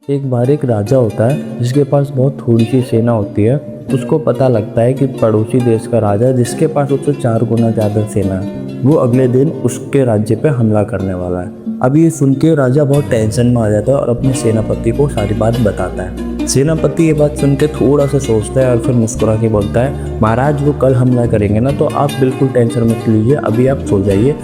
एक बार एक राजा होता है जिसके पास बहुत थोड़ी सी सेना होती है। उसको पता लगता है कि पड़ोसी देश का राजा जिसके पास उससे 4 गुना ज़्यादा सेना है वो अगले दिन उसके राज्य पे हमला करने वाला है। अब ये सुन के राजा बहुत टेंशन में आ जाता है और अपने सेनापति को सारी बात बताता है। सेनापति ये बात सुन के थोड़ा सा सोचता है और फिर मुस्कुरा के बोलता है, महाराज वो कल हमला करेंगे ना, तो आप बिल्कुल टेंशन मत लीजिए, अभी आप सो जाइए,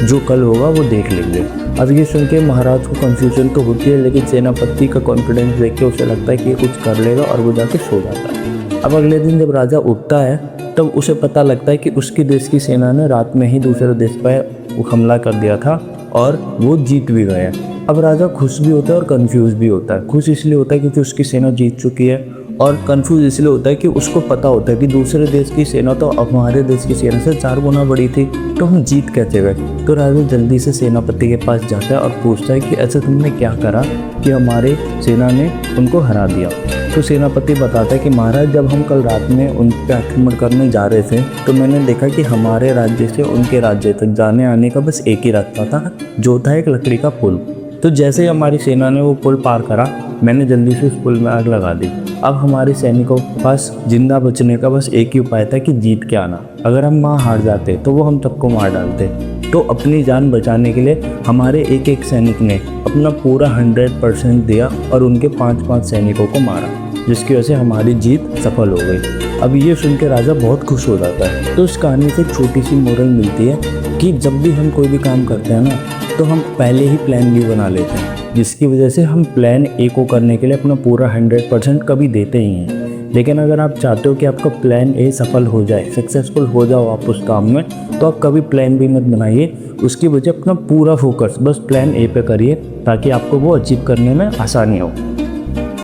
जो कल होगा वो देख लेंगे। अब ये सुन के महाराज को कंफ्यूजन तो होती है, लेकिन सेनापति का कॉन्फिडेंस देख के उसे लगता है कि ये कुछ कर लेगा और वो जाके सो जाता है। अब अगले दिन जब राजा उठता है तब उसे पता लगता है कि उसके देश की सेना ने रात में ही दूसरे देश पर हमला कर दिया था और वो जीत भी गए। अब राजा खुश भी होता है और कंफ्यूज भी होता है। खुश इसलिए होता है क्योंकि उसकी सेना जीत चुकी है, और कंफ्यूज इसलिए होता है कि उसको पता होता है कि दूसरे देश की सेना तो अब हमारे देश की सेना से 4 गुना बड़ी थी, तो हम जीत कैसे गए। तो राजा जल्दी से सेनापति के पास जाता है और पूछता है कि ऐसा तुमने क्या करा कि हमारे सेना ने उनको हरा दिया। तो सेनापति बताता है कि महाराज, जब हम कल रात में उन पर आक्रमण करने जा रहे थे तो मैंने देखा कि हमारे राज्य से उनके राज्य तक जाने आने का बस एक ही रास्ता था, जो था एक लकड़ी का पुल। तो जैसे ही हमारी सेना ने वो पुल पार करा, मैंने जल्दी से उस पुल में आग लगा दी। अब हमारे सैनिकों के पास जिंदा बचने का बस एक ही उपाय था कि जीत के आना। अगर हम वहाँ हार जाते तो वो हम सबको मार डालते। तो अपनी जान बचाने के लिए हमारे एक एक सैनिक ने अपना पूरा 100% दिया और उनके 5-5 सैनिकों को मारा, जिसकी वजह से हमारी जीत सफल हो गई। अब ये सुन के राजा बहुत खुश हो जाता है। तो इस कहानी से एक छोटी सी मोरल मिलती है कि जब भी हम कोई भी काम करते हैं ना, तो हम पहले ही प्लान बी बना लेते हैं, जिसकी वजह से हम प्लान ए को करने के लिए अपना पूरा 100% कभी देते ही हैं। लेकिन अगर आप चाहते हो कि आपका प्लान ए सफल हो जाए, सक्सेसफुल हो जाओ आप उस काम में, तो आप कभी प्लान बी मत बनाइए। उसकी वजह अपना पूरा फोकस बस प्लान ए पे करिए, ताकि आपको वो अचीव करने में आसानी हो।